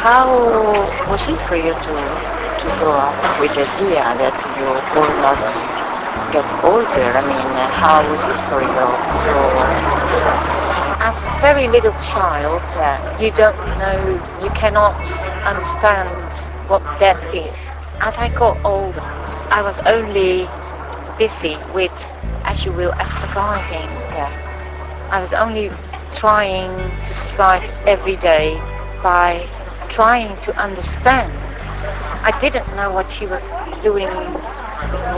how was it for you to grow up with the idea that you will not get older? I mean, how was it for you As a very little child, you don't know, you cannot understand what death is. As I got older, I was only busy with, as you will, as surviving. I was only trying to survive every day by trying to understand. I didn't know what she was doing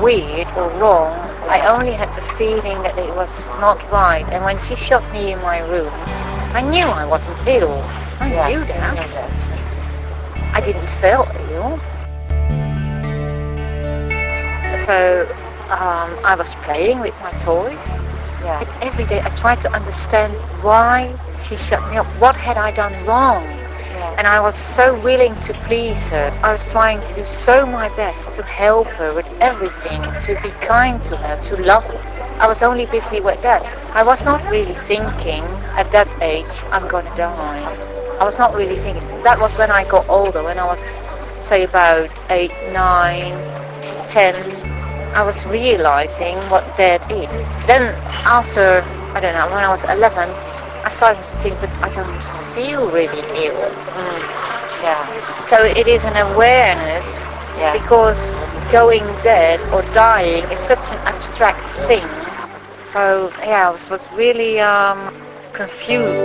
weird or wrong. I only had the feeling that it was not right. And when she shut me in my room, I knew I wasn't ill. I knew that. I didn't feel ill. So I was playing with my toys. Every day I tried to understand why she shut me up. What had I done wrong? And I was so willing to please her. I was trying to do so my best to help her with everything, to be kind to her, to love her. I was only busy with that. I was not really thinking at that age, I'm gonna die. I was not really thinking. That was when I got older, when I was, say, about 8, 9, 10, I was realizing what death is. Then after, I don't know, when I was 11, I started to think that I don't feel really ill. So it is an awareness, because going dead or dying is such an abstract thing. So I was really confused.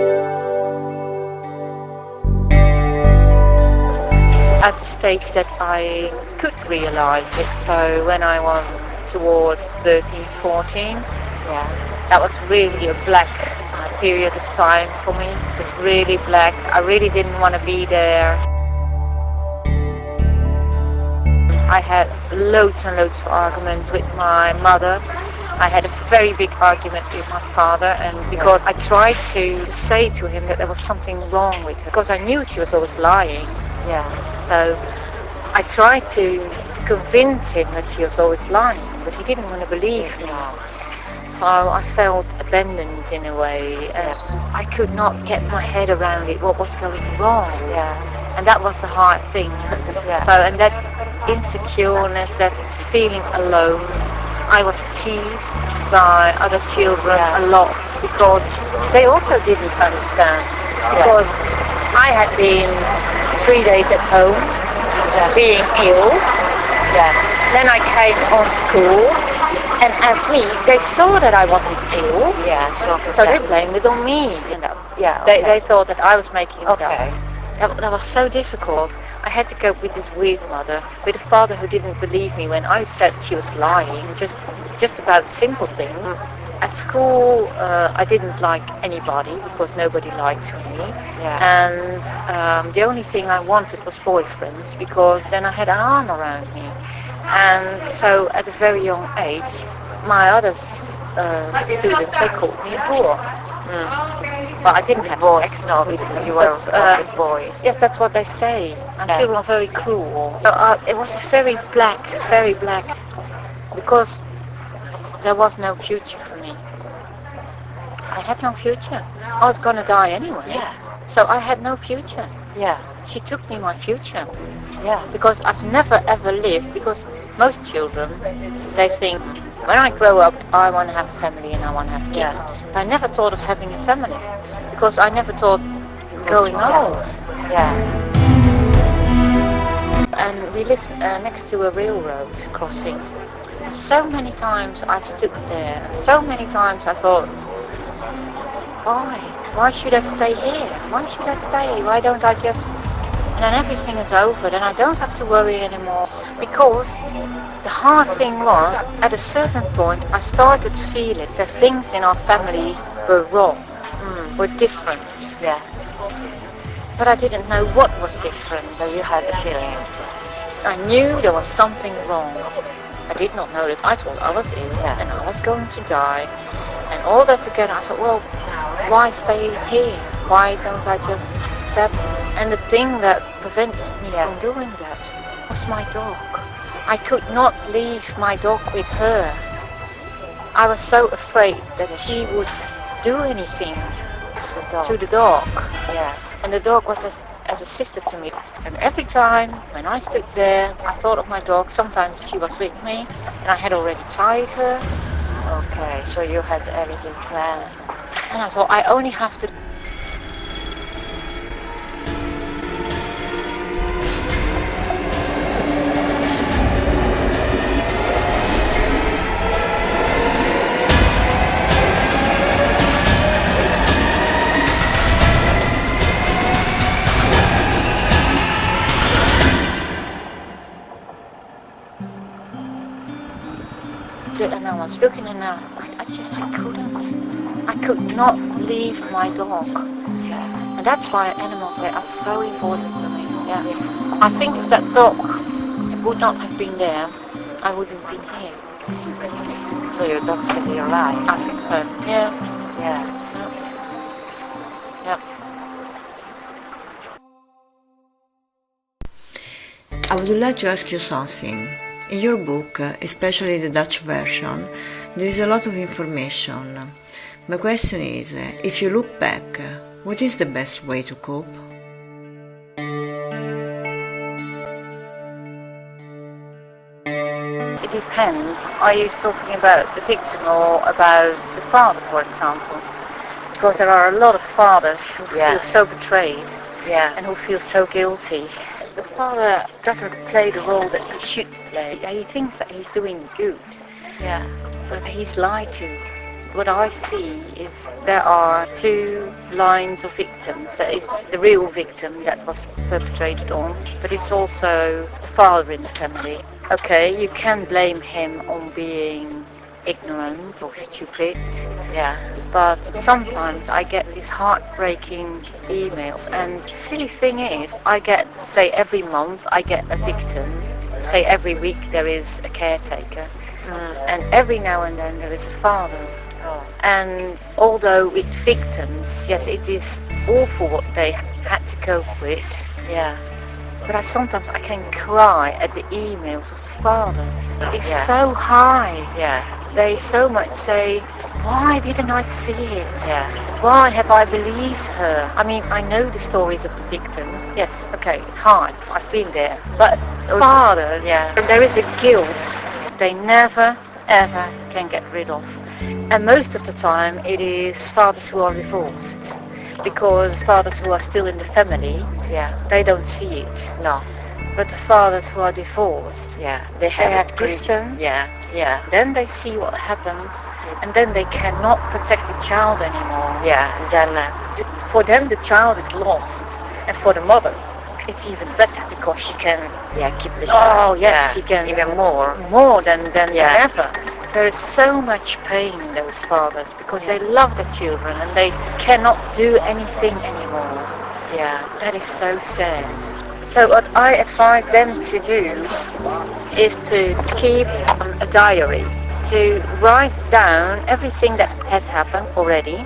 At the stage that I could realize it, so when I was towards 13, 14, that was really a black period of time for me. It was really black. I really didn't want to be there. I had loads and loads of arguments with my mother. I had a very big argument with my father, and because I tried to say to him that there was something wrong with her, because I knew she was always lying. So I tried to convince him that she was always lying, but he didn't want to believe me. So I felt abandoned in a way. I could not get my head around it, what was going wrong. And that was the hard thing. So, and that insecureness, that feeling alone, I was teased by other children a lot because they also didn't understand. Because I had been 3 days at home, being ill. Then I came on school, and as me, they saw that I wasn't ill. So they blamed it on me. They thought that I was making it up. That was so difficult. I had to cope with this weird mother, with a father who didn't believe me when I said she was lying, just about simple things. At school, I didn't like anybody because nobody liked me. And the only thing I wanted was boyfriends, because then I had an arm around me. And so at a very young age, my other students, they called me a boor. But I didn't have sex, no, you were a boy. Yes, that's what they say. And people are very cruel. So it was very black, because there was no future for me. I had no future. I was gonna die anyway. So I had no future. She took me my future. Because I've never ever lived, because most children, they think, when I grow up, I want to have a family and I want to have kids. But I never thought of having a family, because I never thought growing old. And we lived next to a railroad crossing. So many times I've stood there, so many times I thought, why should I stay here? Why should I stay? Why don't I just... And then everything is over, then I don't have to worry anymore. Because the hard thing was, at a certain point, I started to feel it, that things in our family were wrong, were different. But I didn't know what was different. So you had a feeling. I knew there was something wrong. I did not know that. I thought I was ill and I was going to die. And all that together, I thought, well, why stay here? Why don't I just step? And the thing that prevented me from doing that was my dog. I could not leave my dog with her. I was so afraid that she would do anything to the dog. And the dog was as a sister to me. And every time when I stood there, I thought of my dog. Sometimes she was with me, and I had already tied her. Okay, so you had everything planned. And I thought, I only have to... And I was looking and I could not leave my dog. Yeah. And that's why animals, they are so important to me. Yeah. I think if that dog would not have been there, I wouldn't have been here. So your dog saved your life? I think so. Yeah. Yeah. Yep. I would like to ask you something. In your book, especially the Dutch version, there is a lot of information. My question is, if you look back, what is the best way to cope? It depends. Are you talking about the victim or about the father, for example? Because there are a lot of fathers who feel so betrayed and who feel so guilty. The father doesn't play the role that he should play. He thinks that he's doing good, but he's lied to. What I see is there are two lines of victims. There is the real victim that was perpetrated on, but it's also the father in the family. Okay, you can blame him on being ignorant or stupid, but sometimes I get these heartbreaking emails, and the silly thing is, I get, say every month I get a victim, say every week there is a caretaker, and every now and then there is a father. And although with victims, yes, it is awful what they had to cope with, but sometimes I can cry at the emails of the fathers. It's so high. They so much say, why didn't I see it? Why have I believed her? I mean, I know the stories of the victims. Yes, okay, it's hard. I've been there. But fathers, there is a guilt they never, ever can get rid of. And most of the time it is fathers who are divorced. Because fathers who are still in the family, they don't see it. No. But the fathers who are divorced, they have distance. Then they see what happens, and then they cannot protect the child anymore. And then for them the child is lost, and for the mother it's even better because she can keep the child. Oh yes, she can even more than ever. There is so much pain in those fathers because they love the children and they cannot do anything anymore. That is so sad. So what I advise them to do is to keep a diary, to write down everything that has happened already,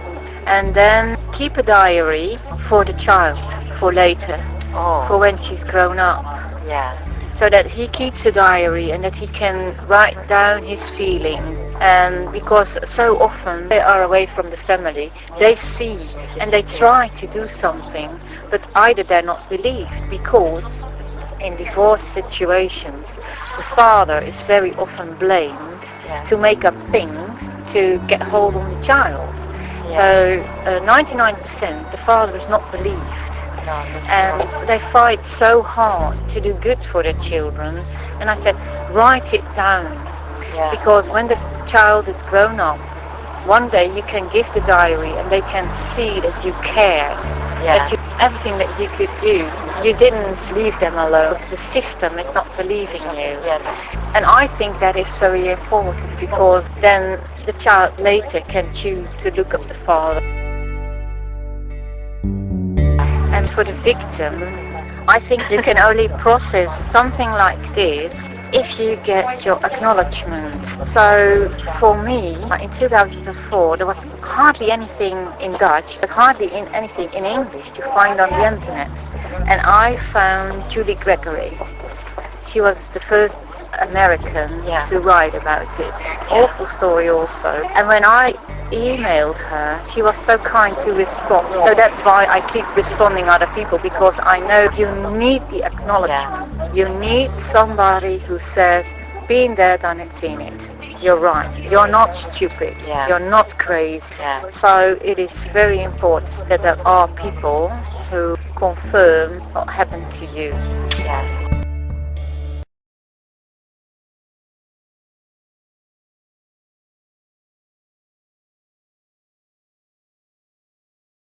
and then keep a diary for the child, for later, for when she's grown up. So that he keeps a diary and that he can write down his feelings. And because so often they are away from the family, they see and they try to do something, but either they're not believed, because in divorce situations the father is very often blamed to make up things to get hold on the child. So 99% the father is not believed. And they fight so hard to do good for their children, and I said, write it down, because when the child is grown up, one day you can give the diary and they can see that you cared, that you, everything that you could do, you didn't leave them alone. The system is not believing you. And I think that is very important, because then the child later can choose to look up the father. And for the victim, I think you can only process something like this if you get your acknowledgement. So for me, in 2004, there was hardly anything in Dutch, but hardly anything in English to find on the internet. And I found Julie Gregory. She was the first American to write about it. Awful story also. And when I emailed her, she was so kind to respond. So that's why I keep responding other people, because I know you need the acknowledgement. You need somebody who says, been there, done it, seen it. You're right. You're not stupid. You're not crazy. So it is very important that there are people who confirm what happened to you.